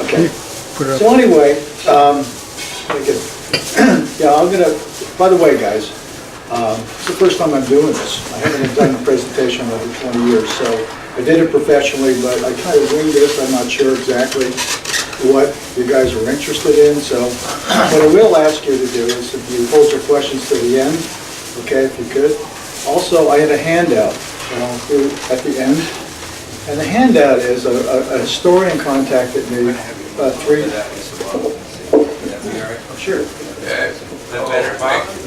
Okay. So anyway, yeah, I'm gonna, by the way, guys, it's the first time I'm doing this. I haven't done a presentation in over 20 years, so I did it professionally, but I kind of winged this. I'm not sure exactly what you guys are interested in, so what I will ask you to do is if you hold your questions to the end, okay, if you could. Also, I had a handout that I'll do at the end, and the handout is a historian contacted me about Sure.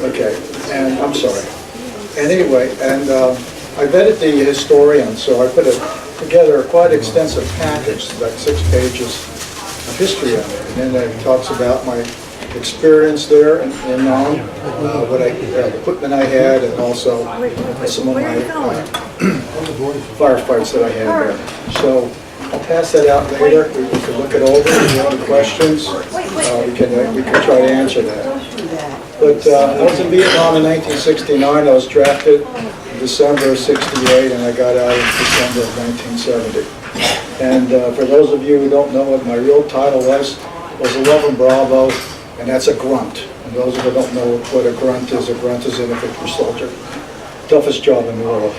Okay, and I'm sorry. And anyway, and I vetted the historian, so I put together a quite extensive package, like 6 pages of history on it. And then it talks about my experience there and what equipment I had, and also some of my firefights that I had there. So I'll pass that out later. We can look it over. If you have any questions, we can try to answer that. But I was in Vietnam in 1969. I was drafted in December of '68, and I got out in December of 1970. And for those of you who don't know what my real title was 11 Bravo, and that's a grunt. And those of you who don't know what a grunt is an infantry soldier. Toughest job in the world.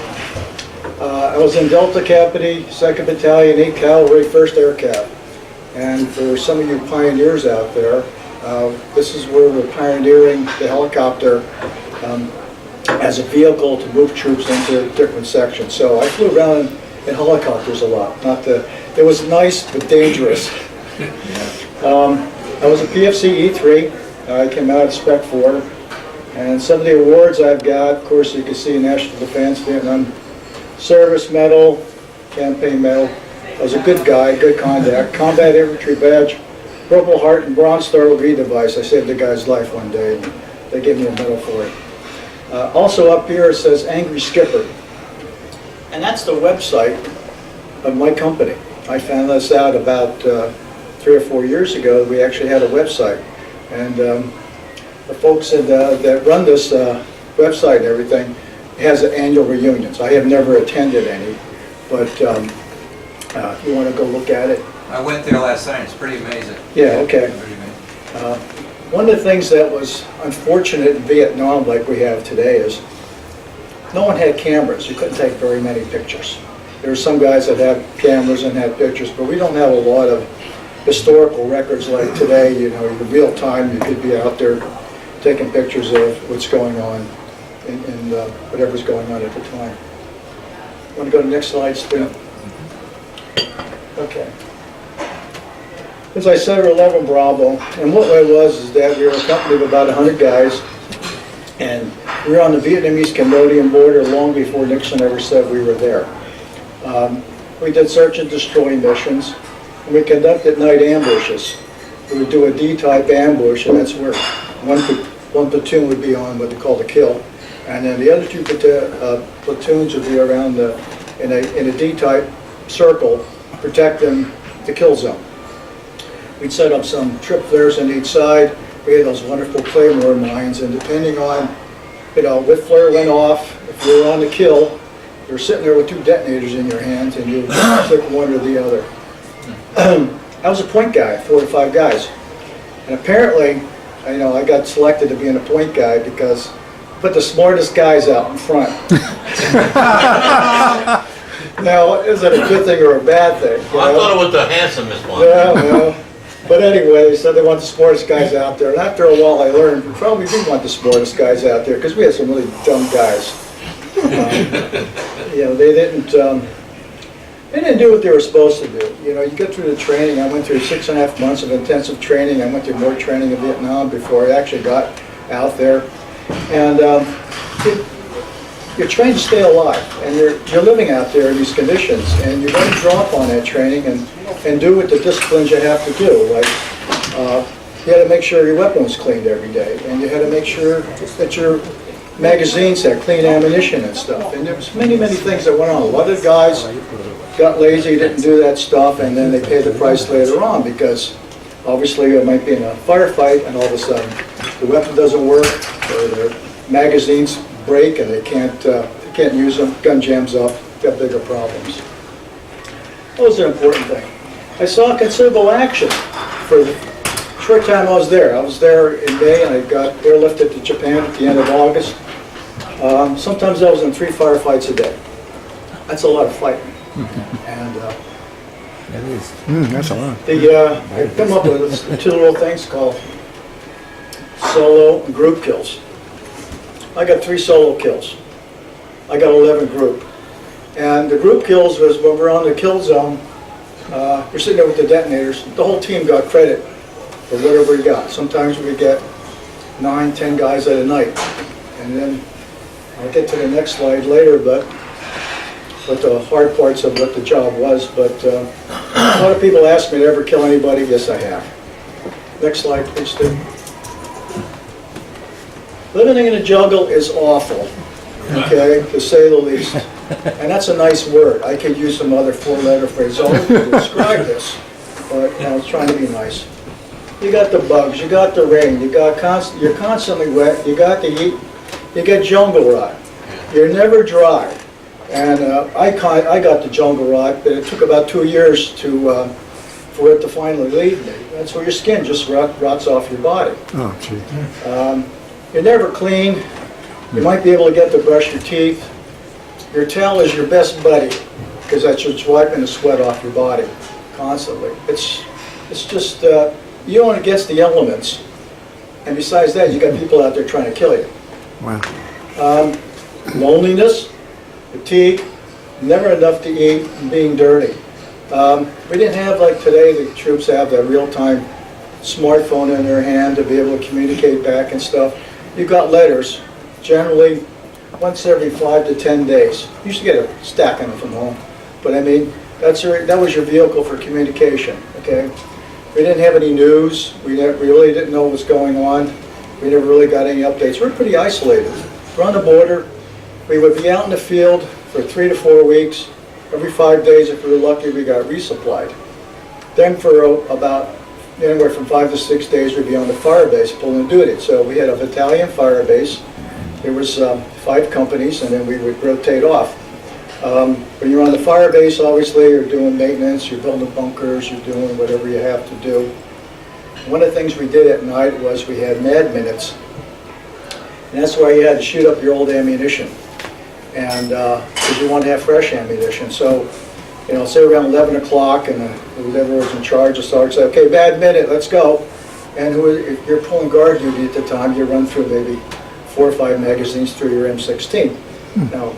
I was in Delta Company, 2nd Battalion, 8th Cavalry, 1st Air Cav. And for some of you pioneers out there, this is where we're pioneering the helicopter as a vehicle to move troops into different sections. So I flew around in helicopters a lot. It was nice but dangerous. I was a PFC E3. I came out of Spec 4. And some of the awards I've got, of course, you can see National Defense, Vietnam Service Medal, Campaign Medal. I was a good guy, good contact. Combat Infantry Badge, Purple Heart, and Bronze Star read device. I saved a guy's life one day, and they gave me a medal for it. Also up here it says Angry Skipper. And that's the website of my company. I found this out about 3 or 4 years ago. We actually had a website. And the folks that run this website and everything has annual reunions. I have never attended any, but you want to go look at it? I went there last night. It's pretty amazing. Yeah, okay. One of the things that was unfortunate in Vietnam, like we have today, is no one had cameras. You couldn't take very many pictures. There were some guys that had cameras and had pictures, but we don't have a lot of historical records like today. You know, in real time, you could be out there taking pictures of what's going on and whatever's going on at the time. Want to go to the next slide, Stu? Okay. As I said, we're 11 Bravo, and what it was is that we were a company of about 100 guys, and we were on the Vietnamese-Cambodian border long before Nixon ever said we were there. We did search and destroy missions, and we conducted night ambushes. We would do a D-type ambush, and that's where one platoon would be on what they call the kill, and then the other 2 platoons would be around in a D-type circle, protecting the kill zone. We'd set up some trip flares on each side. We had those wonderful Claymore mines, and depending on, what flare went off, if you were on the kill, you were sitting there with 2 detonators in your hands, and you would click one or the other. I was a point guy, 4 or 5 guys, and apparently, I got selected to be a point guy because I put the smartest guys out in front. Now, is that a good thing or a bad thing? Well, I thought it was the handsomest one. Yeah, well, but anyway, so they want the smartest guys out there. And after a while, I learned we probably do want the smartest guys out there because we had some really dumb guys. They didn't do what they were supposed to do. You get through the training. I went through 6.5 months of intensive training. I went through more training in Vietnam before I actually got out there. And you're trained to stay alive, and you're living out there in these conditions, and you're going to draw upon that training and do what the disciplines you have to do. Like you had to make sure your weapon was cleaned every day, and you had to make sure that your magazines had clean ammunition and stuff. And there was many things that went on. A lot of guys got lazy, didn't do that stuff, and then they paid the price later on because obviously it might be in a firefight, and all of a sudden the weapon doesn't work, or their magazines break and they can't use them, gun jams up, got bigger problems. What was the important thing? I saw considerable action for the short time I was there. I was there in May and I got airlifted to Japan at the end of August. Sometimes I was in 3 firefights a day. That's a lot of fighting. And That's a lot. I come up with 2 little things called solo and group kills. I got 3 solo kills. I got 11 group. And the group kills was when we're on the kill zone, we're sitting there with the detonators. The whole team got credit for whatever we got. Sometimes we get 9, 10 guys at a night. And then I'll get to the next slide later, but what the hard parts of what the job was. But a lot of people ask me to ever kill anybody. Yes, I have. Next slide, please, Stu. Living in a jungle is awful, okay, to say the least. And that's a nice word. I could use some other 4-letter phraseology to describe this, but I was trying to be nice. You got the bugs, you got the rain, you're constantly wet, you got the heat, you get jungle rot. You're never dry. And I got the jungle rot, but it took about 2 years for it to finally leave me. That's where your skin just rots off your body. Oh, gee. You're never clean. You might be able to get to brush your teeth. Your towel is your best buddy because that's just wiping the sweat off your body constantly. It's just, you're on against the elements. And besides that, you got people out there trying to kill you. Wow. Loneliness, fatigue, never enough to eat, and being dirty. We didn't have, like today, the troops have that real-time smartphone in their hand to be able to communicate back and stuff. You got letters, generally once every 5 to 10 days. You used to get a stack of them from home. But I mean, that was your vehicle for communication, okay? We didn't have any news. We really didn't know what was going on. We never really got any updates. We were pretty isolated. We're on the border. We would be out in the field for 3 to 4 weeks. Every 5 days, if we were lucky, we got resupplied. Then for about anywhere from 5 to 6 days, we'd be on the fire base pulling duty. So we had a battalion fire base. There was 5 companies, and then we would rotate off. When you're on the fire base, obviously, you're doing maintenance, you're building bunkers, you're doing whatever you have to do. One of the things we did at night was we had mad minutes. And that's why you had to shoot up your old ammunition. And because you want to have fresh ammunition. So, you know, say around 11 o'clock, and whoever was in charge of sergeant said, okay, bad minute, let's go. And if you're pulling guard duty at the time, you run through maybe 4 or 5 magazines through your M16. Now,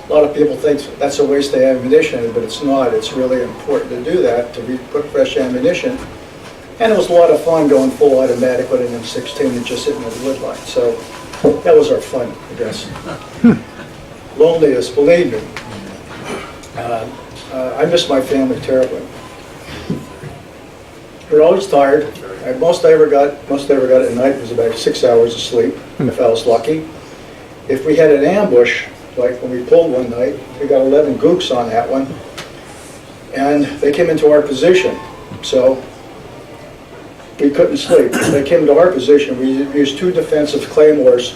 a lot of people think that's a waste of ammunition, but it's not. It's really important to do that, to put fresh ammunition. And it was a lot of fun going full automatic with an M16 and just hitting the wood line. So that was our fun, I guess. Loneliness, believe me. I miss my family terribly. We're always tired. Most I ever got at night was about 6 hours of sleep, if I was lucky. If we had an ambush, like when we pulled one night, we got 11 gooks on that one, and they came into our position, so we couldn't sleep. They came into our position. We used 2 defensive Claymores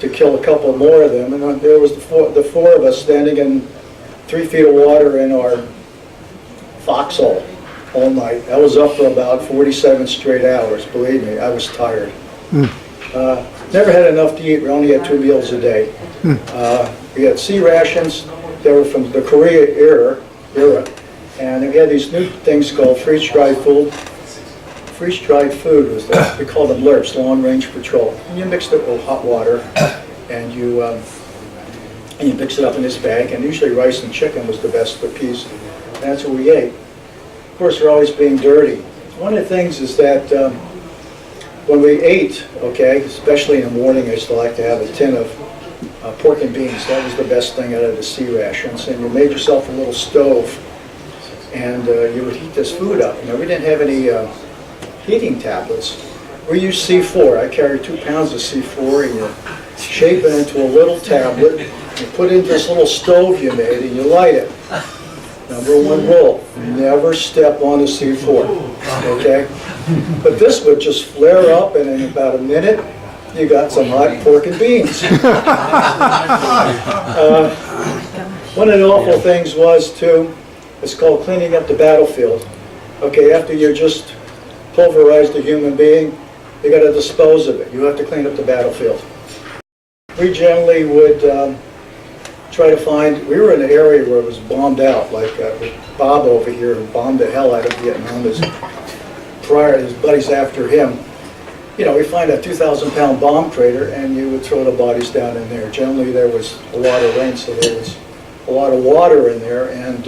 to kill a couple more of them, and there was the four of us standing in 3 feet of water in our foxhole all night. I was up for about 47 straight hours. Believe me, I was tired. Never had enough to eat. We only had 2 meals a day. We had sea rations. They were from the Korea era, and we had these new things called freeze-dried food. Freeze-dried food was we called them LRPs, long-range patrol. And you mixed it with hot water, and you mix it up in this bag. And usually rice and chicken was the best with peas. And that's what we ate. Of course, we're always being dirty. One of the things is that when we ate, okay, especially in the morning, I used to like to have a tin of pork and beans. That was the best thing out of the sea rations. And you made yourself a little stove, and you would heat this food up. You know, we didn't have any heating tablets. We used C4. I carried 2 pounds of C4, and you shape it into a little tablet, you put it into this little stove you made, and you light it. Number 1 rule, never step on the C4, okay? But this would just flare up, and in about a minute, you got some hot pork and beans. One of the awful things was, too, it's called cleaning up the battlefield. Okay, after you just pulverized a human being, you got to dispose of it. You have to clean up the battlefield. We generally would try to find, we were in an area where it was bombed out, like Bob over here who bombed the hell out of Vietnam. His buddies after him. You know, we find a 2,000-pound bomb crater and you would throw the bodies down in there. Generally there was a lot of rain, so there was a lot of water in there, and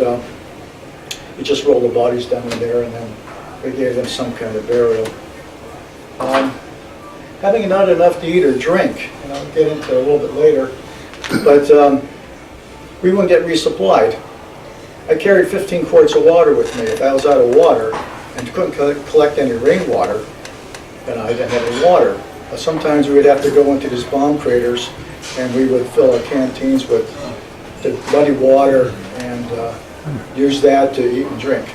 you just roll the bodies down in there and then we gave them some kind of burial. Having not enough to eat or drink, and I'll get into it a little bit later, but we wouldn't get resupplied. I carried 15 quarts of water with me. If I was out of water and couldn't collect any rainwater, then I didn't have any water. Sometimes we would have to go into these bomb craters and we would fill our canteens with the muddy water and use that to eat and drink.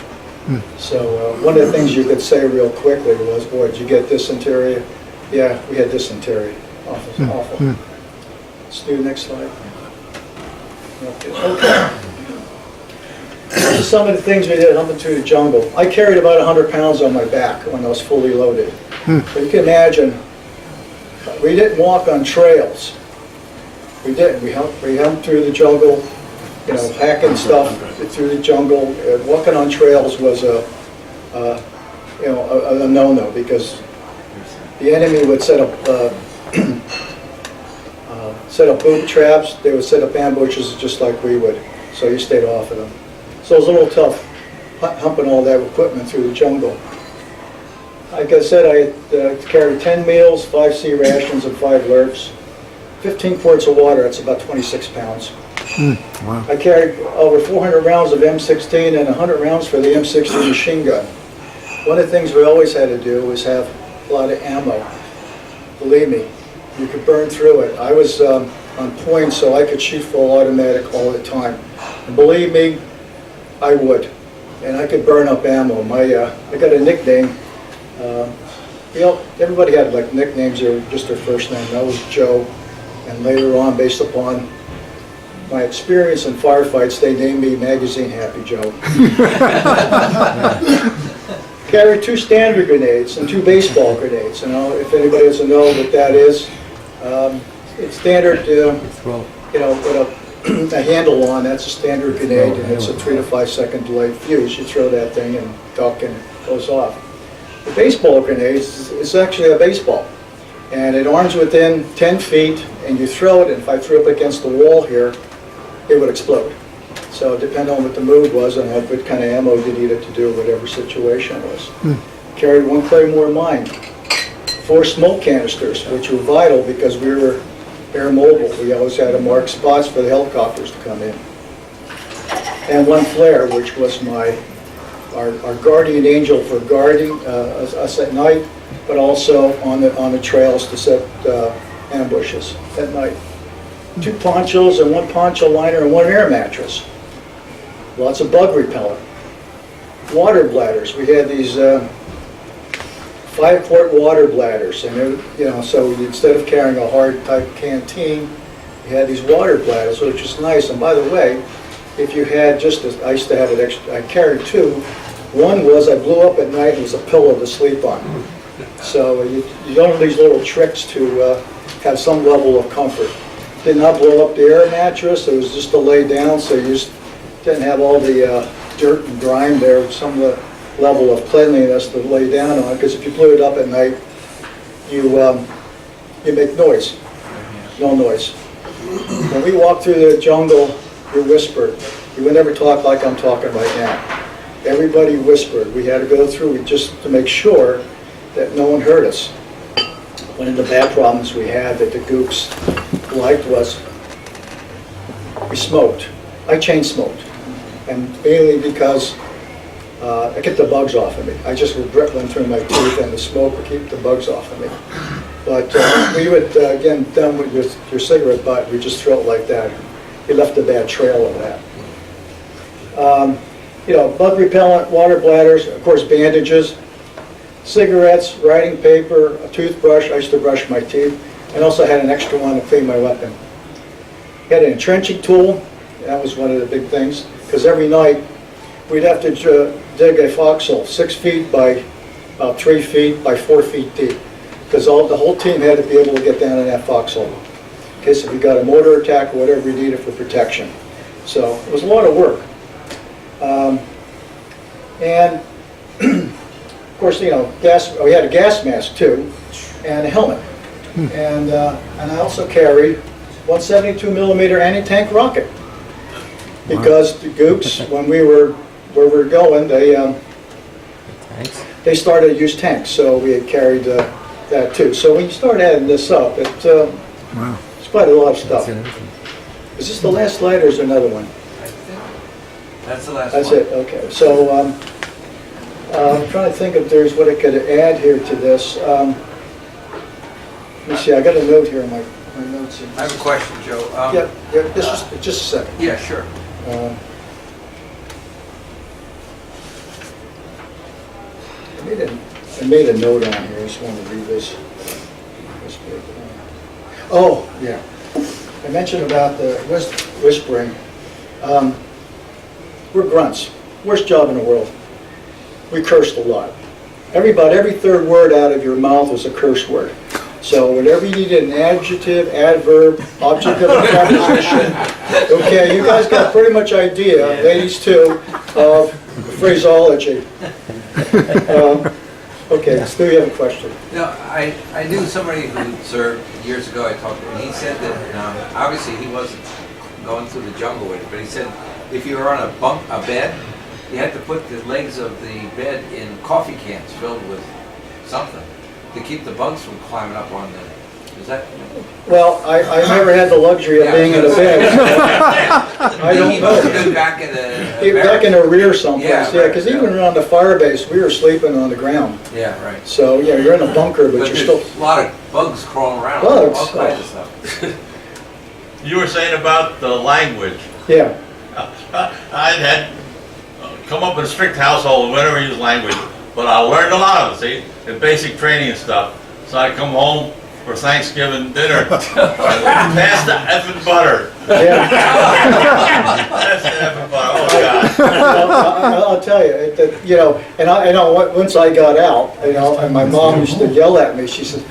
So one of the things you could say real quickly was, boy, did you get dysentery? Yeah, we had dysentery. Awful, awful. Let's do the next slide. Okay. These are some of the things we did humping through the jungle. I carried about 100 pounds on my back when I was fully loaded. But you can imagine, we didn't walk on trails. We didn't. We humped through the jungle, you know, hacking stuff through the jungle. Walking on trails was a no-no, because the enemy would set up boot traps. They would set up ambushes just like we would. So you stayed off of them. So it was a little tough humping all that equipment through the jungle. Like I said, I carried 10 meals, 5 sea rations, and 5 lurks. 15 quarts of water, that's about 26 pounds. Wow. I carried over 400 rounds of M16 and 100 rounds for the M16 machine gun. One of the things we always had to do was have a lot of ammo. Believe me, you could burn through it. I was on point, so I could shoot full automatic all the time. And believe me, I would. And I could burn up ammo. I got a nickname. You know, everybody had like nicknames or just their first name. That was Joe. And later on, based upon my experience in firefights, they named me Magazine Happy Joe. Carried 2 standard grenades and 2 baseball grenades. You know, if anybody doesn't know what that is, it's standard. You know, with a handle on. That's a standard grenade, and it's a 3 to 5 second delayed fuse. You throw that thing and duck, and it goes off. The baseball grenade is actually a baseball, and it arms within 10 feet, and you throw it, and if I threw it up against the wall here, it would explode. So depending on what the mood was and what kind of ammo you needed to do, whatever situation it was. Carried 1 Claymore mine, 4 smoke canisters, which were vital because we were air mobile. We always had to mark spots for the helicopters to come in. And 1 flare, which was our guardian angel for guarding us at night, but also on the trails to set ambushes at night. 2 ponchos and 1 poncho liner and 1 air mattress. Lots of bug repellent. Water bladders. We had these 5-quart water bladders, and you know, so instead of carrying a hard type canteen, we had these water bladders, which was nice. And by the way, if you had I used to have it extra. I carried 2. One was I blew up at night and it was a pillow to sleep on. So you learn these little tricks to have some level of comfort. Did not blow up the air mattress. It was just to lay down, so you just didn't have all the dirt and grime there. Some of the level of cleanliness to lay down on, because if you blew it up at night, you make noise. No noise. When we walked through the jungle, we whispered. We would never talk like I'm talking right now. Everybody whispered. We had to go through just to make sure that no one heard us. One of the bad problems we had that the gooks liked was we smoked. I chain smoked, and mainly because I kept the bugs off of me. I just would rip them through my teeth, and the smoke would keep the bugs off of me. But we would, again, done with your cigarette butt, we just throw it like that. You left a bad trail of that. You know, bug repellent, water bladders, of course bandages, cigarettes, writing paper, a toothbrush. I used to brush my teeth, and also had an extra one to clean my weapon. Had an entrenching tool. That was one of the big things, because every night we'd have to dig a foxhole 6 feet by about 3 feet by 4 feet deep, because the whole team had to be able to get down in that foxhole in case if we got a mortar attack or whatever we needed for protection. So it was a lot of work. And of course, you know, we had a gas mask too, and a helmet. And I also carried 172 millimeter anti-tank rocket, because the Gooks, when we were where we were going, they started to use tanks, so we had carried that too. So when you start adding this up, it's quite a lot of stuff. Is this the last slide or is there another one? That's the last That's one. it, okay. So I'm trying to think if there's what I could add here to this. Let me see, I got a note here in my notes. Here. I have a question, Joe. Yep, just a second. Yeah, sure. I made a note on here, I just want to read this. Oh, yeah. I mentioned about the whispering. We're grunts. Worst job in the world. We cursed a lot. Every third word out of your mouth was a curse word. So whenever you needed an adjective, adverb, object of a preposition, okay, you guys got pretty much idea, ladies too, of phraseology. Okay, Stu, you have a question. No, I knew somebody who served years ago. I talked to him. He said that obviously he wasn't going through the jungle with it, but he said if you were on a bed, you had to put the legs of the bed in coffee cans filled with something to keep the bugs from climbing up on the. Is that? Well, I never had the luxury of being in a bed. I don't know. Back in the Back in the rear someplace, Yeah, because right, even around the fire base, we were sleeping on the ground. Yeah, right. So, yeah, you're in a bunker, but you're there's still... a lot of bugs crawling around. Bugs? All kinds of stuff. You were saying about the language. Yeah. I had come up in a strict household, whenever I use language, but I learned a lot of it, see, in basic training and stuff. So I come home for Thanksgiving dinner, pass the effing butter. Yeah. Pass the effing butter, oh God. I'll tell you, you know, and I know once I got out, you know, and my mom used to yell at me, she said,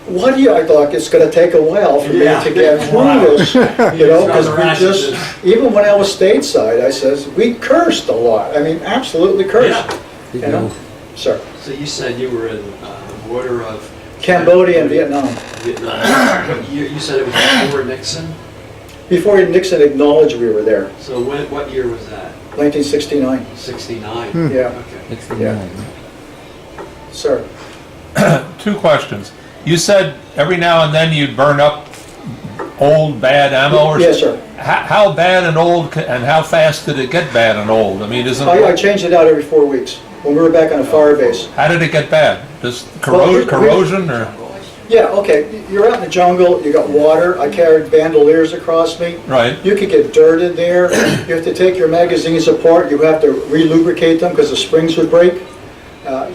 what do you, I thought it's going to take a while for me to get through this, you know, because we just, even when I was stateside, I says, we cursed a lot. I mean, absolutely cursed, you know, sir. So you said you were in the border of Cambodia and Vietnam. You said it was before Nixon? Before Nixon acknowledged we were there, So what year was that? 1969. 69? Yeah, Okay. yeah. Sir. Two questions. You said every now and then you'd burn up old bad ammo or Yes, something? sir. How bad and old, and how fast did it get bad and old? I mean, isn't I it, changed it out every 4 weeks when we were back on a fire base. how did it get bad? Just Well, corrosion or? Yeah, okay, you're out in the jungle, you got water, I carried bandoliers across me. Right, You could get dirt in there, you have to take your magazines apart, you have to re-lubricate them because the springs would break.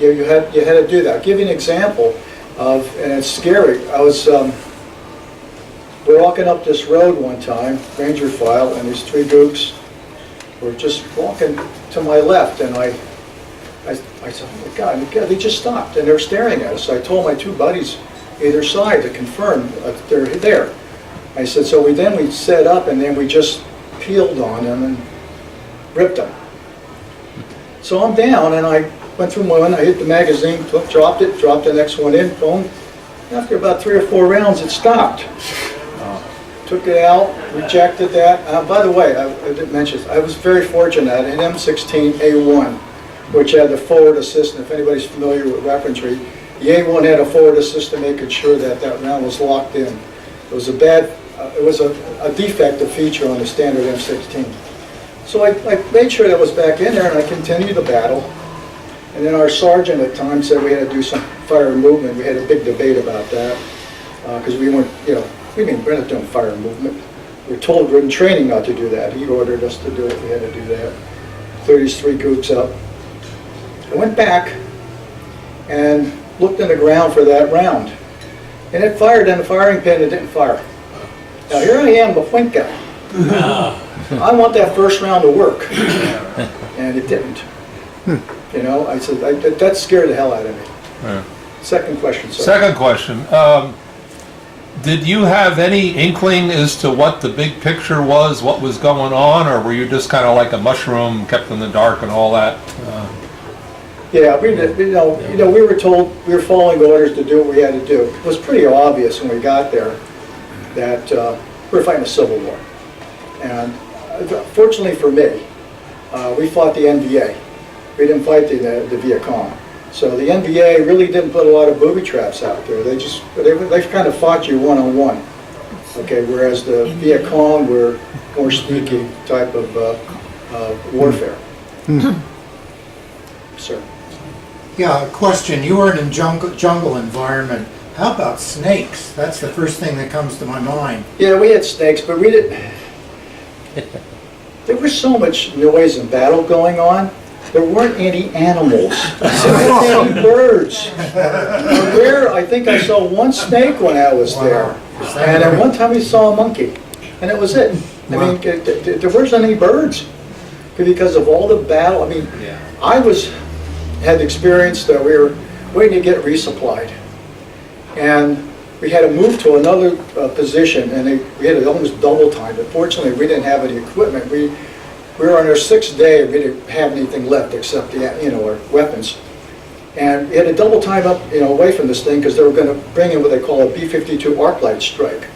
You had to do that. I'll give you an example of, and it's scary, we're walking up this road one time, ranger file, and these 3 gooks were just walking to my left, and I said, oh my God, they just stopped, and they were staring at us. So I told my 2 buddies either side to confirm they're there. I said, so we set up, and then we just peeled on them and ripped them. So I'm down, and I went through one, I hit the magazine, dropped the next one in, boom. After about 3 or 4 rounds, it stopped. Took it out, rejected that. By the way, I didn't mention this, I was very fortunate, I had an M16A1, which had the forward assist, and if anybody's familiar with weaponry, the A1 had a forward assist to make sure that that round was locked in. It was a defective feature on the standard M16. So I made sure that was back in there, and I continued the battle. And then our sergeant at the time said we had to do some fire movement. We had a big debate about that, because we weren't, you know, we're not doing fire movement. We were told we're in training not to do that. He ordered us to do it, we had to do that. 33 goops up. I went back and looked in the ground for that round. And it fired in the firing pin, it didn't fire. Now here I am, a point guy. I want that first round to work. And it didn't. You know, I said, that scared the hell out of me. Yeah. Second question, sir. Second question, did you have any inkling as to what the big picture was, what was going on, or were you just kind of like a mushroom kept in the dark and all that? Yeah, we were told, we were following orders to do what we had to do. It was pretty obvious when we got there that we were fighting a civil war. And fortunately for me, we fought the NVA. We didn't fight the Viet Cong. So the NVA really didn't put a lot of booby traps out there. They kind of fought you one-on-one. Okay, whereas the Viet Cong were more sneaky type of warfare. Sir. Yeah, a question. You were in a jungle environment. How about snakes? That's the first thing that comes to my mind. Yeah, we had snakes, but we didn't. There was so much noise and battle going on. There weren't any animals. There weren't any birds. I think I saw one snake when I was there. And at one time we saw a monkey. And that was it. I mean, there weren't any birds. Because of all the battle, I mean, I had experienced that we were waiting to get resupplied. And we had to move to another position, and we had to almost double time. But fortunately, we didn't have any equipment. We were on our 6th day. We didn't have anything left except our weapons. And we had to double time up, away from this thing because they were going to bring in what they call a B-52 arc light strike.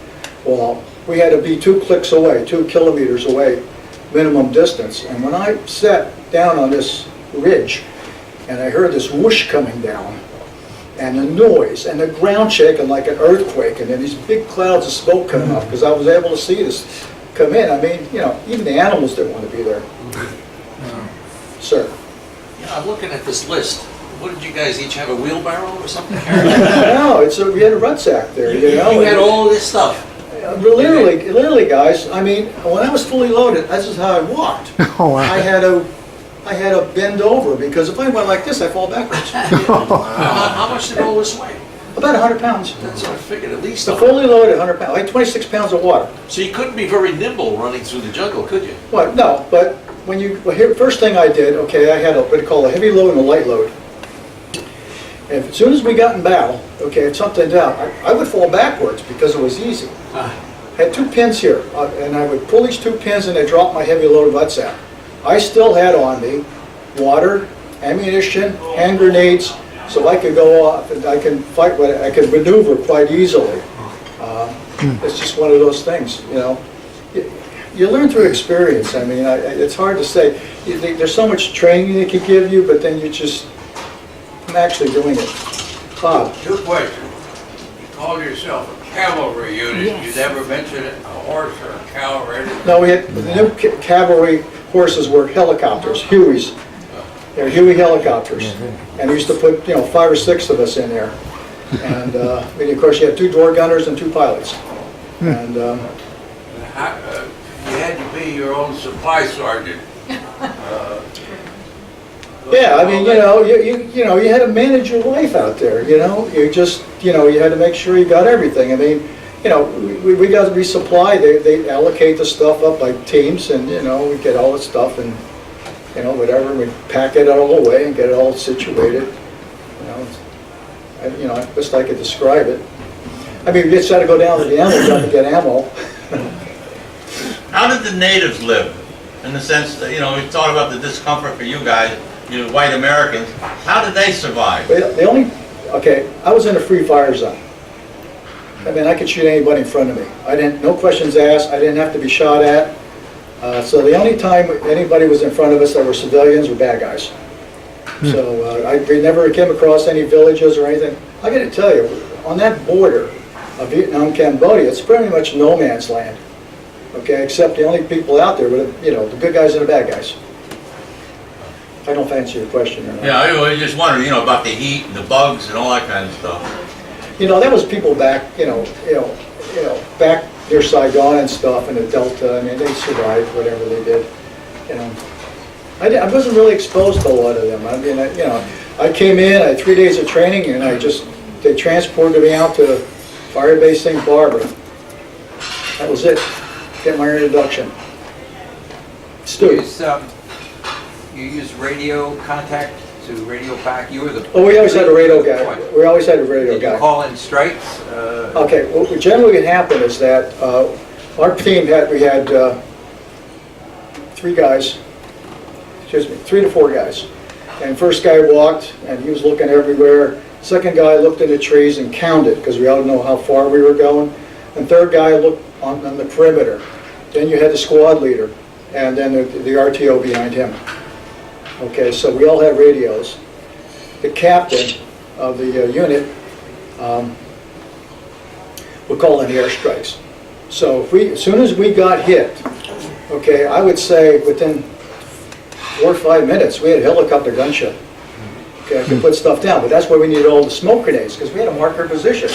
Well, we had to be 2 clicks away, 2 kilometers away, minimum distance. And when I sat down on this ridge, and I heard this whoosh coming down, and the noise, and the ground shaking like an earthquake, and then these big clouds of smoke coming up, because I was able to see this come in. I mean, even the animals didn't want to be there. Sir. Yeah, I'm looking at this list. What did you guys each have, a wheelbarrow or something? No, we had a rucksack there, You had all this stuff. Literally, guys, I mean, when I was fully loaded, this is how I walked. Oh, wow. I had to bend over, because if I went like this, I fall backwards. How much did all this weigh? About 100 pounds. That's what I figured, at least. The fully loaded 100 pounds, like 26 pounds of water. So you couldn't be very nimble running through the jungle, could you? Well, no, but first thing I did, okay, I had what they call a heavy load and a light load. And as soon as we got in battle, okay, if something's out, I would fall backwards because it was easy. I had 2 pins here, and I would pull these 2 pins and they drop my heavy load rucksack. I still had on me water, ammunition, hand grenades, so I could go off and I can fight with it. I could maneuver quite easily. It's just one of those things, You learn through experience. I mean, it's hard to say. There's so much training they can give you, but then I'm actually doing it. Bob. 2 questions. You called yourself a cavalry unit. Yes. You never mentioned a horse or a cow or anything? No, the new cavalry horses were helicopters, Hueys. They're Huey helicopters. And we used to put, 5 or 6 of us in there. And of course, you had 2 door gunners and 2 pilots. And You had to be your own supply sergeant. yeah, I mean, you had to manage your life out there. You just, you had to make sure you got everything. I mean, we got to resupply. They allocate the stuff up by teams, and we get all the stuff and whatever. We pack it all away and get it all situated. Best I could describe it. I mean, we just had to go down to the ammo dump and get ammo. How did the natives live? In the sense that, we thought about the discomfort for you guys, you white Americans. How did they survive? I was in a free fire zone. I mean, I could shoot anybody in front of me. No questions asked. I didn't have to be shot at. So the only time anybody was in front of us that were civilians were bad guys. So we never came across any villages or anything. I got to tell you, on that border of Vietnam, Cambodia, it's pretty much no man's land. Okay, except the only people out there were, the good guys and the bad guys. I don't fancy your question or not. Yeah, I was just wondering, about the heat and the bugs and all that kind of stuff. That was people back, back near Saigon and stuff in the Delta. I mean, they survived whatever they did. I wasn't really exposed to a lot of them. I mean, I came in, I had 3 days of training, and they transported me out to Fire Base St. Barbara. That was it. Get my introduction. Stu. You you use radio contact to radio back? You were the... Oh, we always had a radio guy. Point. We always had a radio Did you guy. call in strikes? Okay, what generally would happen is that our team we had 3 guys, 3 to 4 guys. And first guy walked, and he was looking everywhere. Second guy looked in the trees and counted, because we all know how far we were going. And third guy looked on the perimeter. Then you had the squad leader, and then the RTO behind him. Okay, so we all had radios. The captain of the unit would call in airstrikes. So as soon as we got hit, okay, I would say within 4 or 5 minutes, we had a helicopter gunship. Okay, I could put stuff down, but that's why we needed all the smoke grenades, because we had to mark our position.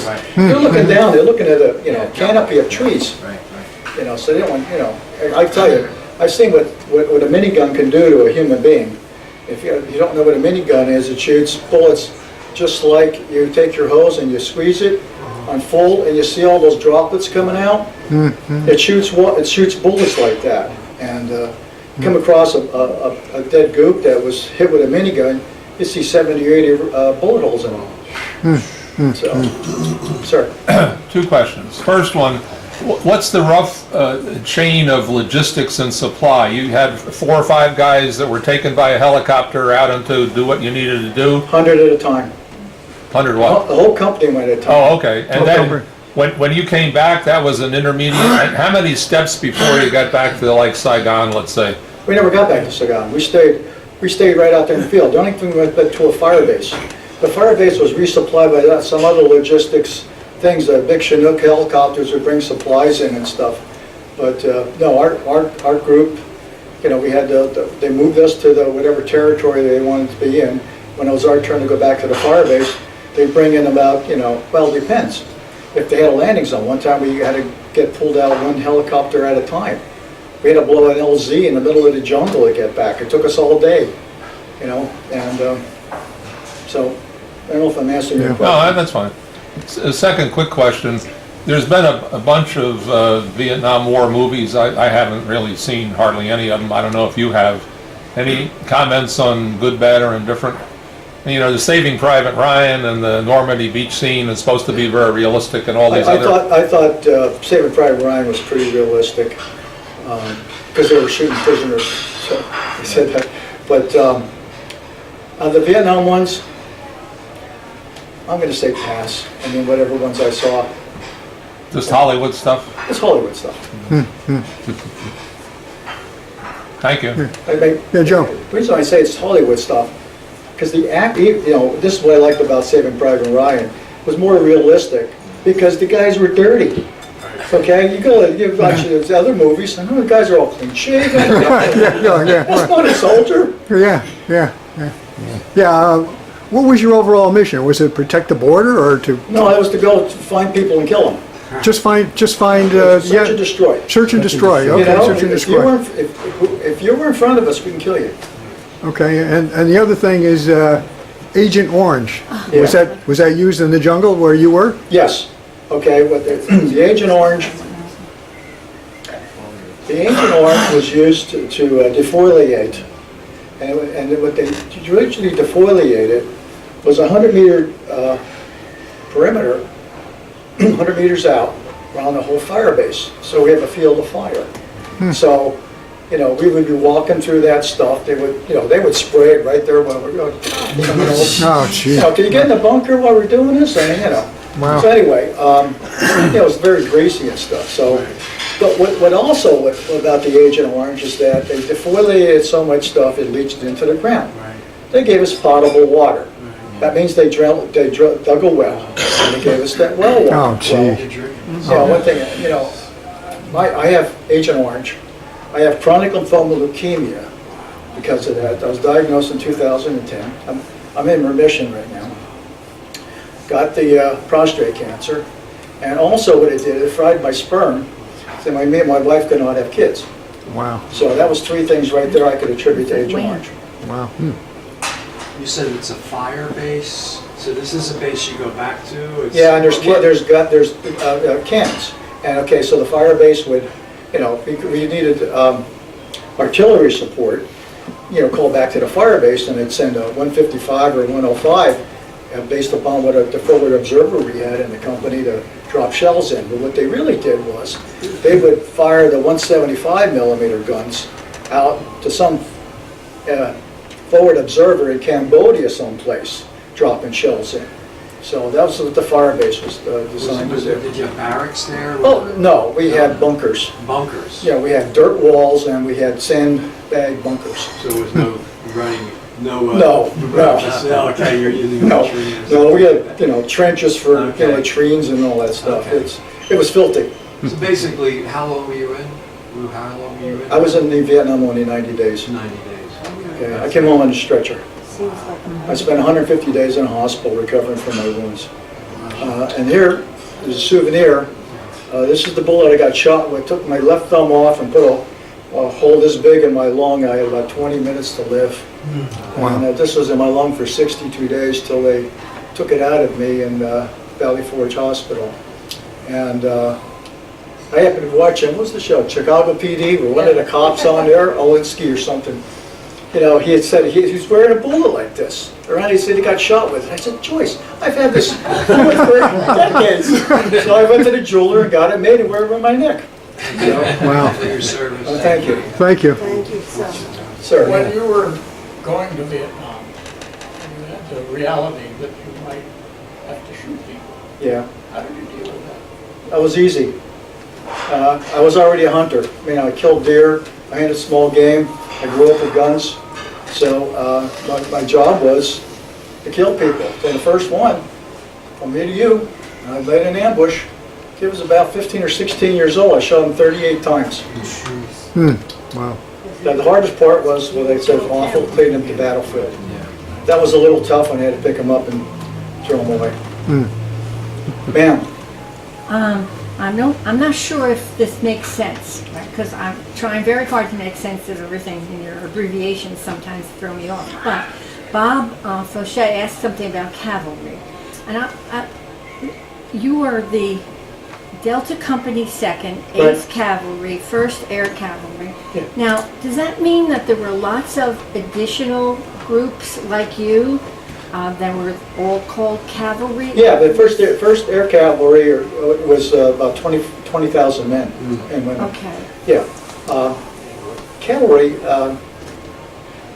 Right. They're looking down, they're looking at a canopy of trees. Right, right. So they don't want, I tell you, I've seen what a minigun can do to a human being. If you don't know what a minigun is, it shoots bullets just like you take your hose and you squeeze it on full, and you see all those droplets coming out. It shoots bullets like that. And come across a dead goop that was hit with a minigun, you see 70 or 80 bullet holes in them. So, sir. 2 questions. First one, what's the rough chain of logistics and supply? You had 4 or 5 guys that were taken by a helicopter out into do what you needed to do? 100 at a time. 100 what? The whole company went at a time. Oh, okay. And then when you came back, that was an intermediate. How many steps before you got back to like Saigon, let's say? We never got back to Saigon. We stayed right out there in the field. The only thing we went back to a fire base. The fire base was resupplied by some other logistics things. Big Chinook helicopters would bring supplies in and stuff. But no, our group, we had they moved us to the whatever territory they wanted to be in. When it was our turn to go back to the fire base, they bring in about, well, it depends. If they had a landing zone, one time we had to get pulled out 1 helicopter at a time. We had to blow an LZ in the middle of the jungle to get back. It took us all day, and so I don't know if I'm answering your question. No, that's fine. A second quick question. There's been a bunch of Vietnam War movies. I haven't really seen hardly any of them. I don't know if you have. Any comments on good, bad, or indifferent? The Saving Private Ryan and the Normandy beach scene is supposed to be very realistic, and all these I thought Saving Private Ryan was pretty realistic, because they were shooting prisoners, so I said that. But on the Vietnam ones, I'm going to say pass. Whatever ones I saw. Just Hollywood stuff? It's Hollywood stuff. Thank you. Yeah, Joe. The reason I say it's Hollywood stuff, because the act, this is what I liked about Saving Private Ryan, was more realistic, because the guys were dirty. Okay, you watch those other movies, and the guys are all clean shaven. That's not a soldier. Yeah. What was your overall mission? Was it protect the border, or to No, it was to go find people and kill them. just find? Search and destroy. Search and destroy. Okay, search and destroy. If you were in front of us, we can kill you. Okay, and the other thing is Agent Orange. Yeah. Was that used in the jungle where you were? Yes. Okay, but the Agent Orange. The Agent Orange was used to defoliate, and what they originally defoliated was a 100-meter perimeter, 100 meters out around the whole fire base. So we have a field of fire. So, we would be walking through that stuff. They would spray it right there while we're going. Oh, gee. Can you get in the bunker while we're doing this? Wow. So anyway, it was very greasy and stuff. So, but what about the Agent Orange is that they defoliated so much stuff it leached into the ground. Right. They gave us potable water. That means they dug a well, and they gave us that well water. Oh, gee. One thing, I have Agent Orange. I have chronic lymphoma leukemia because of that. I was diagnosed in 2010. I'm in remission right now. Got the prostate cancer, and also what it did, it fried my sperm, so me and my wife could not have kids. Wow. So that was 3 things right there I could attribute to Agent Orange. Wow. You said it's a fire base, so this is a base you go back to? Yeah, and there's cannons. And okay, so the fire base would, we needed artillery support. call back to the fire base, and they'd send a 155 or 105, based upon what the forward observer we had in the company to drop shells in. But what they really did was, they would fire the 175 millimeter guns out to some forward observer in Cambodia someplace, dropping shells in. So that was what the fire base was designed to do. Did you have barracks there? Oh, no, we had bunkers. Bunkers? Yeah, we had dirt walls and we had sandbag bunkers. So there was no running, no... No. Okay, you're using No, trees. no, we had, trenches for, Okay. latrines and all that stuff. Okay. It was filthy. So basically, how long were you in? How long were you in? I was in Vietnam only 90 days. 90 days. Okay. Okay, I came home on a stretcher. I spent 150 days in a hospital recovering from my wounds. And here is a souvenir. This is the bullet I got shot with. I took my left thumb off and put a hole this big in my lung. I had about 20 minutes to live. Wow. And this was in my lung for 62 days till they took it out of me in Valley Forge Hospital. And I happened to be watching, what was the show? Chicago PD, where one of the cops on there, Olinsky or something. He had said he was wearing a bullet like this. Around, he said he got shot with it. I said, Joyce, I've had this bullet for decades. So I went to the jeweler and got it made and wear it around my neck. Wow. For your service. Well, thank you. Thank you. Thank you, sir. Sir. When you were going to Vietnam, you had the reality that you might have to shoot people. Yeah, How did you deal with that? that was easy. I was already a hunter. I mean, I killed deer, I hunted small game, I grew up with guns. So my job was to kill people. So the first one, from me to you, I laid an ambush. Kid was about 15 or 16 years old. I shot him 38 times. Wow. Now, the hardest part was what they said, awful, leading him to battlefield. That was a little tough when I had to pick him up and throw him away. Ma'am, I'm not sure if this makes sense, because I'm trying very hard to make sense of everything, and your abbreviations sometimes throw me off. But Bob Fauché asked something about cavalry, and you are the Delta Company 2nd, 8th Right. Cavalry, 1st Air Cavalry. Yeah. Now, does that mean that there were lots of additional groups like you that were all called cavalry? yeah, the first Air Cavalry was about 20,000 men and women. Okay. Yeah. Cavalry,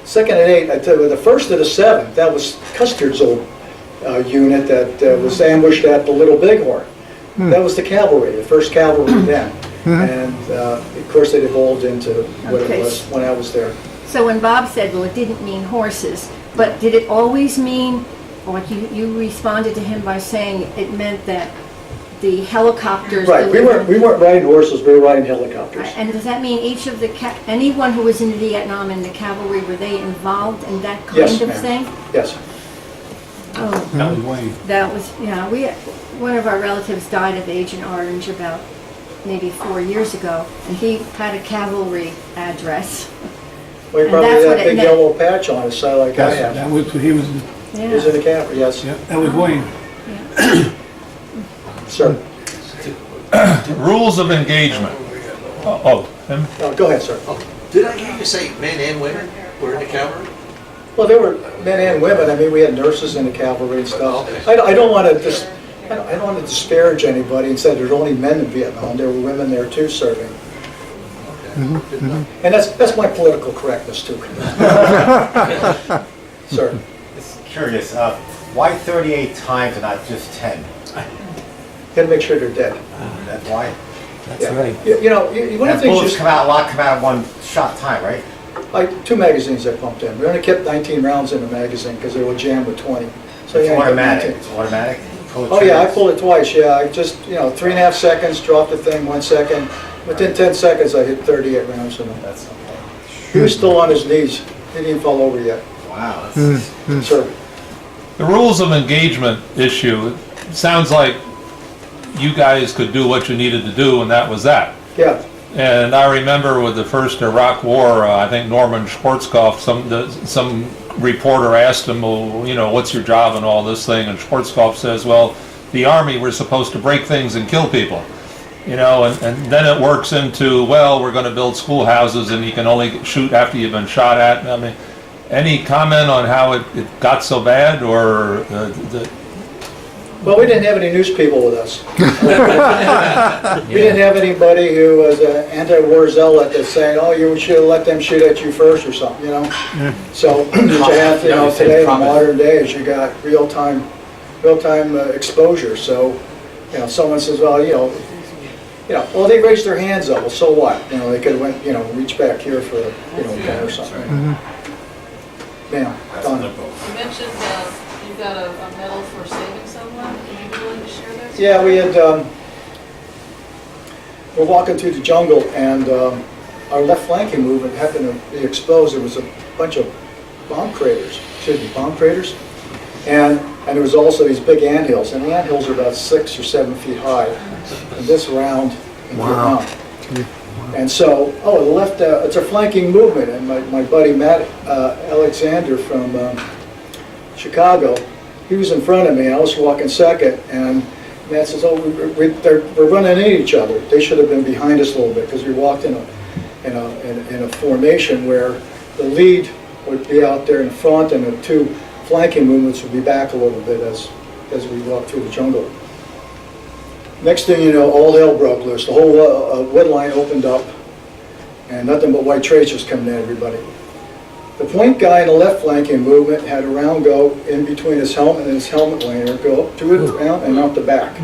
2nd and 8th, I tell you, the 1st of the 7th, that was Custard's old unit that was ambushed at the Little Bighorn. That was the cavalry, the 1st Cavalry then. And of course it evolved into what Okay. it was when I was there. So when Bob said, well, it didn't mean horses, but did it always mean, or you responded to him by saying it meant that the helicopters... Right, we weren't riding horses, we were riding helicopters. And does that mean each of the, anyone who was in Vietnam in the cavalry, were they involved in that Yes, kind of ma'am. thing? Yes. Oh, That was Wayne. that was, one of our relatives died of Agent Orange about maybe 4 years ago, and he had a cavalry address. We And probably that's had what that it big meant. yellow patch on his side like I have. That was, he was, He was in the cavalry, yes. that was Wayne. Sir. Rules of engagement. Him? Oh, go ahead, sir. Did I hear you say men and women were in the cavalry? Well, there were men and women. I mean, we had nurses in the cavalry and stuff. Okay. I don't want to I don't want to disparage anybody and say there's only men in Vietnam. There were women there too serving. And that's my political correctness too. Sir. Just curious, why 38 times and not just 10? Got to make sure they're dead. That's why? That's Yeah. right. One of And the bullets things come out, a lot come out at one shot time, right? like 2 magazines I pumped in. We only kept 19 rounds in the magazine because they were jammed with 20. So It's yeah, automatic, 19. it's automatic? Pull the Oh yeah, I triggers. pulled it twice, yeah. I just, 3.5 seconds, dropped the thing, 1 second. Within 10 seconds, I hit 38 rounds in him. That's okay. He was still on his knees. He didn't fall over yet. Wow, that's... Sir. The rules of engagement issue, it sounds like you guys could do what you needed to do and that was that. Yeah. And I remember with the first Iraq War, I think Norman Schwarzkopf, some reporter asked him, well, what's your job and all this thing? And Schwarzkopf says, well, the Army, we're supposed to break things and kill people. you know, and then it works into, well, we're gonna build schoolhouses and you can only shoot after you've been shot at. I mean, any comment on how it got so bad, or Well, we didn't have any news people with us. We didn't have anybody who was an anti-war zealot that's saying, oh, you should have let them shoot at you first or something, you know? So, what you have, you know, today, in the modern day, is you got real-time exposure. So, you know, someone says, well, well, they raised their hands up, well, so what? You know, they could have went, reached back here for, a gun or something. Ma'am, Donna. You mentioned you got a medal for saving someone. Would you be willing to share that? Yeah, we had, we're walking through the jungle, and our left flanking movement happened to be exposed. There was a bunch of bomb craters, and there was also these big anthills, and the anthills are about 6 or 7 feet high, and this round in Vietnam. And so, the left, it's a flanking movement, and my buddy Matt Alexander from Chicago, he was in front of me, and I was walking second, and Matt says, we're running into each other. They should have been behind us a little bit, because we walked in a formation where the lead would be out there in front, and the two flanking movements would be back a little bit as we walked through the jungle. Next thing you know, all hell broke loose. The whole wood line opened up, and nothing but white tracers coming at everybody. The point guy in the left flanking movement had a round go in between his helmet and his helmet liner, go up to it round and out the back.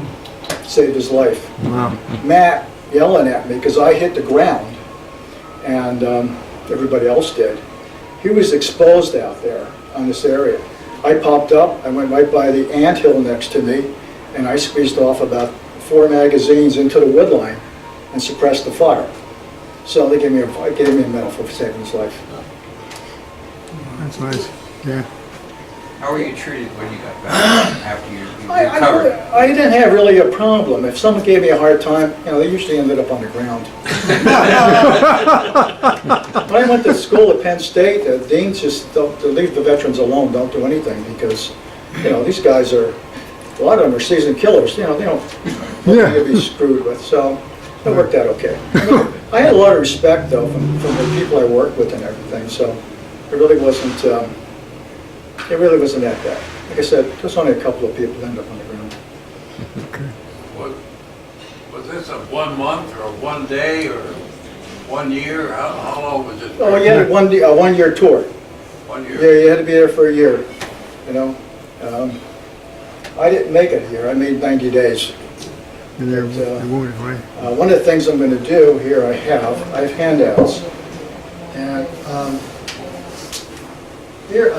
Saved his life. Wow. Matt yelling at me because I hit the ground, and everybody else did. He was exposed out there on this area. I popped up, I went right by the anthill next to me, and I squeezed off about 4 magazines into the wood line and suppressed the fire. So they gave me a medal for saving his life. That's nice, yeah. How were you treated when you got back after you recovered? I didn't have really a problem. If someone gave me a hard time, they usually ended up on the ground. When I went to school at Penn State, the deans just to leave the veterans alone, don't do anything, because these guys are, a lot of them are seasoned killers. They don't to be screwed with. So it worked out okay. I had a lot of respect though from the people I worked with and everything. So it really wasn't. That bad. Like I said, there's only a couple of people that end up on the ground. Was this a 1 month or 1 day or 1 year? How long was it? Oh, you had a 1 year tour. 1 year? Yeah, you had to be there for a year. I didn't make it a year. I made 90 days. And they're wounded, right? One of the things I'm going to do here, I have handouts, and here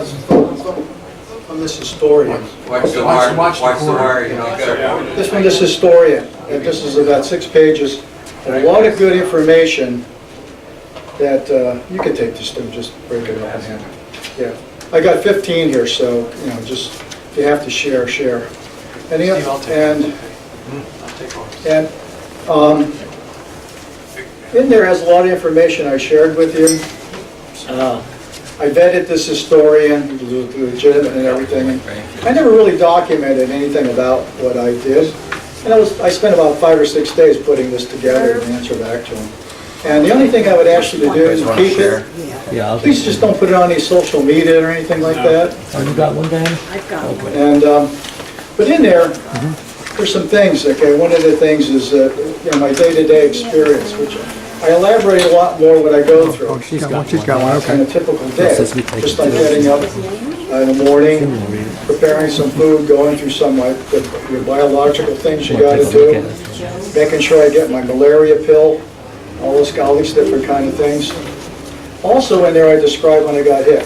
I'm this historian. Watch the wire. This one, this historian, and this is about 6 pages, and a lot of good information that you could take this to just break it up in hand. Yeah, I got 15 here, so just if you have to share. And in there has a lot of information I shared with you. I vetted this historian, legitimate and everything. And I never really documented anything about what I did. And I spent about 5 or 6 days putting this together and answer back to him. And the only thing I would ask you to do is keep it. Please just don't put it on any social media or anything like that. Oh, you got one, Dan? I've got one. And but in there's some things. Okay, one of the things is my day-to-day experience, which I elaborate a lot more when I go through. Oh, she's got one, okay. On a typical day, just like getting up in the morning, preparing some food, going through some your biological things you got to do, making sure I get my malaria pill, all these different kind of things. Also in there I describe when I got hit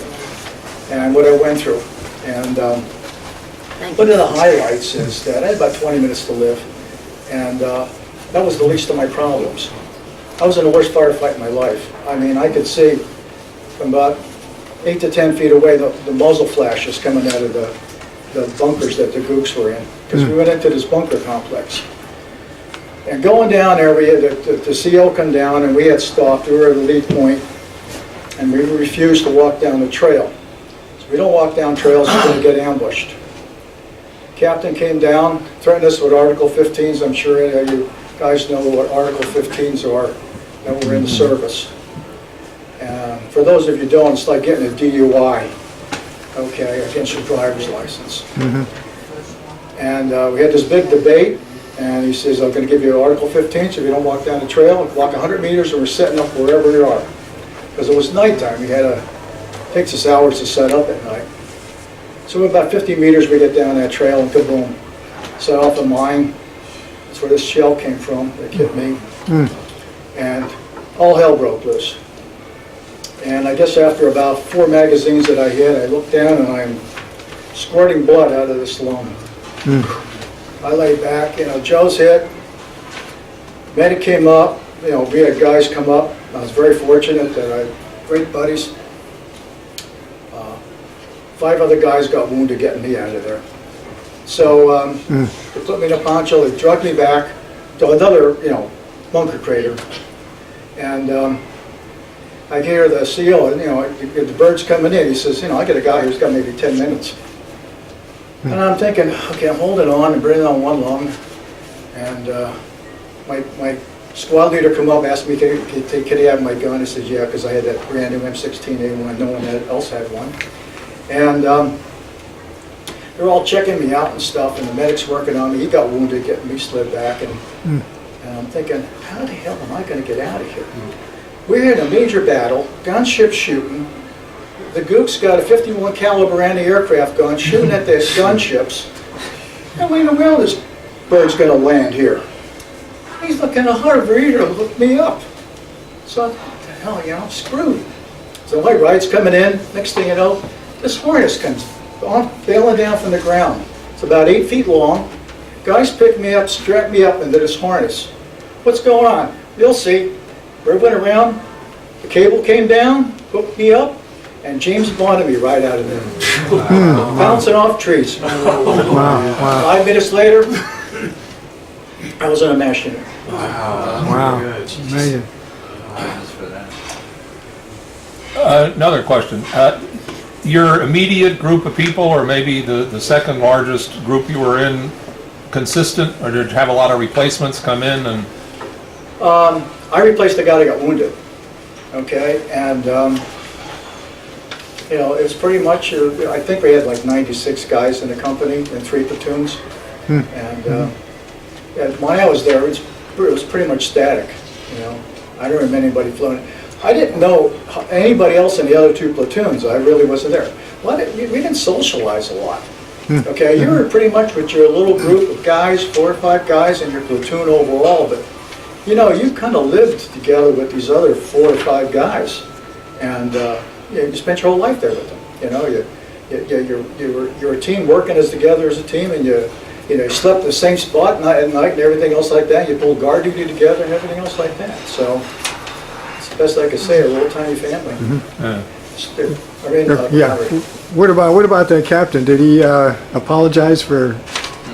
and what I went through. And one of the highlights is that I had about 20 minutes to live, and that was the least of my problems. I was in the worst firefight in my life. I mean, I could see from about 8 to 10 feet away the muzzle flashes coming out of the bunkers that the Gooks were in, because we went into this bunker complex. And going down there, we had the CO come down, and we had stopped. We were at the lead point, and we refused to walk down the trail. So we don't walk down trails, we're going to get ambushed. Captain came down, threatened us with Article 15s. I'm sure you guys know what Article 15s are, that we're in the service. And for those of you who don't, it's like getting a DUI, okay, against your driver's license. And we had this big debate, and he says, I'm going to give you Article 15, so if you don't walk down the trail, walk 100 meters, and we're setting up wherever you are. Because it was nighttime, it takes us hours to set up at night. So about 50 meters, we get down that trail, and kaboom, set off a mine. That's where this shell came from, that hit me. And all hell broke loose. And I guess after about 4 magazines that I hit, I looked down and I'm squirting blood out of this lung. I lay back, Joe's hit. Medic came up, we had guys come up. I was very fortunate that I had great buddies. 5 other guys got wounded getting me out of there. So they put me in a poncho, they dragged me back to another, bunker crater. And I hear the CO, and the bird's coming in. He says, I got a guy who's got maybe 10 minutes. And I'm thinking, okay, I'm holding on and breathing on one lung. And my squad leader come up, asked me, can he have my gun? I said, yeah, because I had that brand new M16A1. No one else had one. And they're all checking me out and stuff, and the medic's working on me. He got wounded, getting me slid back. And I'm thinking, how the hell am I going to get out of here? We're in a major battle, gunship shooting. The Gook's got a 51 caliber anti-aircraft gun shooting at the gunships. And we know this bird's going to land here. He's looking at Harvard to look me up. So what the hell, I'm screwed. So my ride's coming in. Next thing you know, this harness comes bailing down from the ground. It's about 8 feet long. Guys pick me up, strap me up into this harness. What's going on? You'll see. Bird went around, the cable came down, hooked me up, and James Bonded me right out of there. Bouncing off trees. 5 minutes later, I was in a mash unit. Wow. Amazing. Another question. Your immediate group of people, or maybe the second largest group you were in, consistent, or did you have a lot of replacements come in? And I replaced the guy that got wounded, okay, and it was pretty much, I think we had like 96 guys in the company in 3 platoons, and when I was there, it was pretty much static, I don't remember anybody floating. I didn't know anybody else in the other 2 platoons. I really wasn't there. We didn't socialize a lot. Okay, you were pretty much with your little group of guys, 4 or 5 guys in your platoon overall, but you kind of lived together with these other 4 or 5 guys, and you spent your whole life there with them. You're a team working together as a team, and you slept in the same spot at night and everything else like that. You pulled guard duty together and everything else like that. So it's the best I could say, a little tiny family. Yeah. What about that captain? Did he apologize for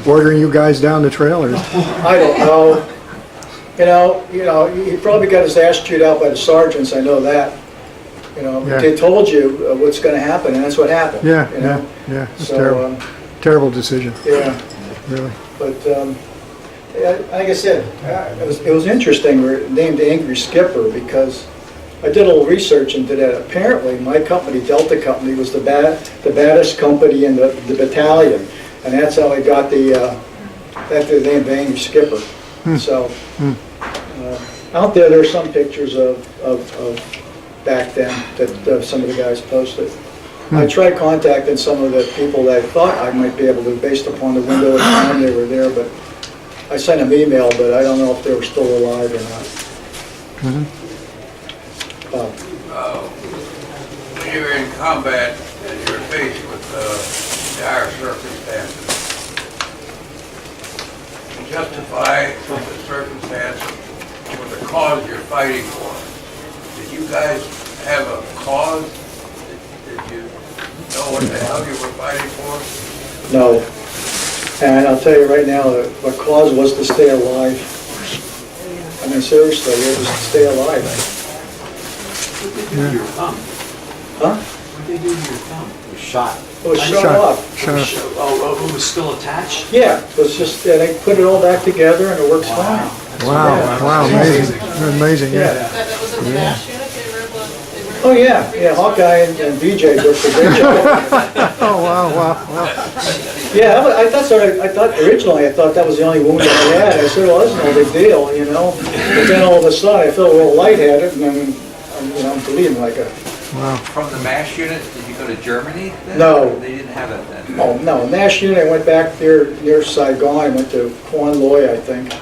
ordering you guys down the trail? Or? I don't know. He probably got his ass chewed out by the sergeants. I know that. They told you what's going to happen, and that's what happened. Yeah. It's terrible. Terrible decision. Yeah. Really. But like I said, it was interesting. We're named the Angry Skipper because I did a little research into that. Apparently, my company, Delta Company, was the baddest company in the battalion, and that's how I got the name the Angry Skipper. So out there are some pictures of back then that some of the guys posted. I tried contacting some of the people that I thought I might be able to, based upon the window of time they were there, but I sent them email, but I don't know if they were still alive or not. When you're in combat and you're faced with dire circumstances, justify the circumstance for the cause you're fighting for. Did you guys have a cause? Did you know what the hell you were fighting for? No. And I'll tell you right now, the cause was to stay alive. I mean, seriously, it was to stay alive. What did they do to your thumb? Huh? What did they do to your thumb? It was shot. It was shut off. Oh, it was still attached? Yeah, it was just, they put it all back together and it works fine. Wow, amazing, amazing, yeah. That was in the MASH unit, they were able to, Oh, yeah, Hawkeye and BJ worked a great job. Oh, wow. Yeah, I thought originally, I thought that was the only wound I had. I said, well, that's no big deal, you know? But then all of a sudden, I felt a little lightheaded, and then, I'm bleeding like a... Wow. From the MASH unit, did you go to Germany then? No. They didn't have it then? Oh, no, MASH unit, I went back there near Saigon, I went to Quan Loy, I think.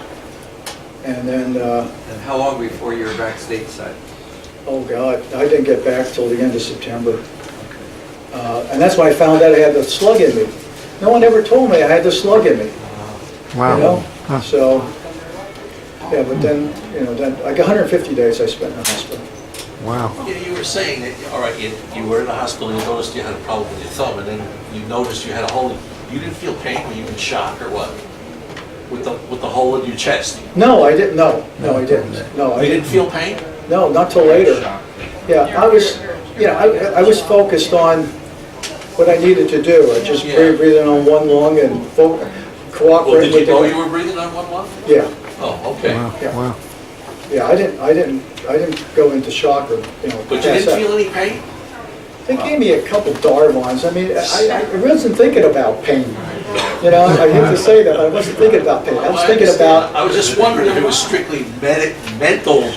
And then, And how long before you were back stateside? oh God, I didn't get back till the end of September. And that's when I found out I had the slug in me. No one ever told me I had the slug in me, you Wow. know? So, yeah, but then, then, like 150 days I spent in the hospital. Wow. Yeah, you were saying that, all right, you were in the hospital, you noticed you had a problem with your thumb, and then you noticed you had a hole. You didn't feel pain? Were you in shock or what? With the hole in your chest? No, I didn't, no, I didn't. No, I You didn't. didn't feel pain? No, not till later. Yeah, I was focused on what I needed to do. I just breathing on one lung and Well, cooperate did with you know the... you were breathing on one lung? Yeah, Oh, okay. Wow. yeah, I didn't go into shock or, But you pass didn't out. feel any pain? They gave me a couple Darvons. I mean, I wasn't thinking about pain. I hate to say that, but I wasn't thinking about pain. I was thinking about... I was just wondering if it was strictly mental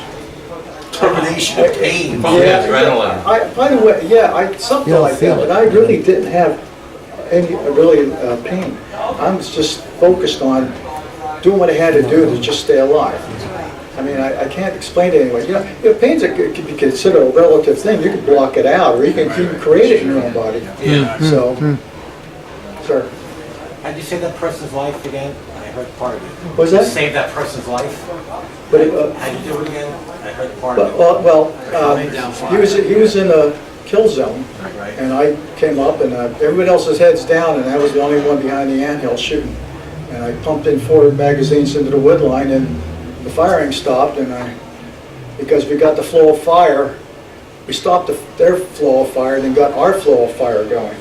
termination of pain. From the adrenaline. By the way, something You'll like feel that, it. but I really didn't have any pain. I was just focused on doing what I had to do to just stay alive. I mean, I can't explain it anyway. Pain's can be considered a relative thing. You can block it out, or you can create it in your own body. Yeah. So, sir, How'd you save that person's life again? I heard part of it. was that? Save that person's life? But it, How'd you do it again? I heard part of it. he was in a kill zone, and I came up, and everybody else's head's down, and I was the only one behind the anthill shooting. And I pumped in 4 magazines into the wood line, and the firing stopped, and because we got the flow of fire, we stopped their flow of fire, and then got our flow of fire going.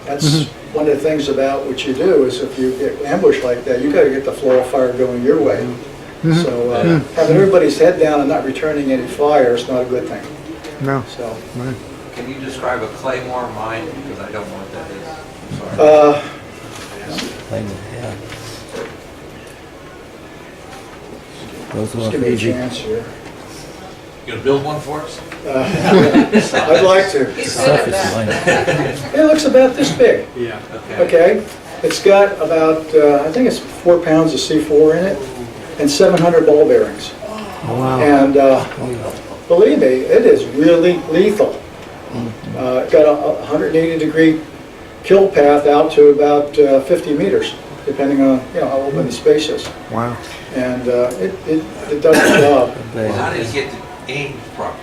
That's one of the things about what you do, is if you get ambushed like that, you got to get the flow of fire going your way. So having everybody's head down and not returning any fire is not a good thing. No. So. Can you describe a Claymore mine? Because I don't know what that is. I'm sorry. Just give me a chance here. You gonna build one for us? I'd like to. It looks about this big. Yeah. Okay, it's got about, I think it's 4 pounds of C4 in it, and 700 ball bearings. Wow. And believe me, it is really lethal. It's got a 180-degree kill path out to about 50 meters, depending on how open the space is. Wow. And it does the job. Well, how did you get the aim properly?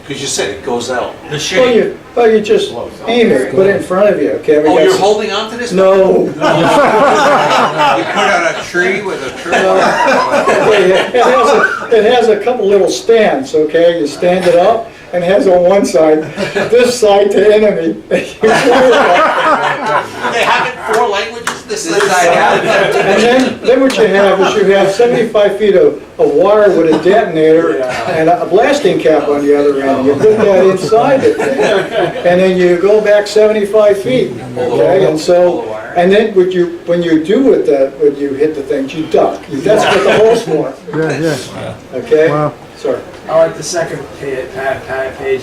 Because you said it goes out. The shooting. Well, you just aim it, put it in front of you. Okay. Oh, you're holding on to this? No. You put on a tree with a tree. It has a couple little stands, okay? You stand it up, and it has on one side, this side to enemy. They have it in 4 languages? This is And then what you have is you have 75 feet of wire with a detonator and a blasting cap on the other end. You put that inside it, and then you go back 75 feet, okay? And then when you do with that, when you hit the things, you duck. That's what the hole's for. Yeah. Okay? Wow. Sorry. All right, the second page,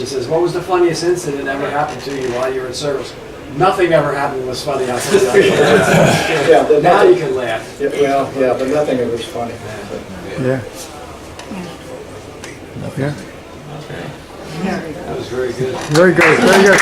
it says, what was the funniest incident that ever happened to you while you were in service? Nothing ever happened was funny. I'll tell you that. Yeah, but Now you nothing, can laugh. yeah, but nothing of it was funny. Yeah. Yeah. That was very good. Very good. Thank you.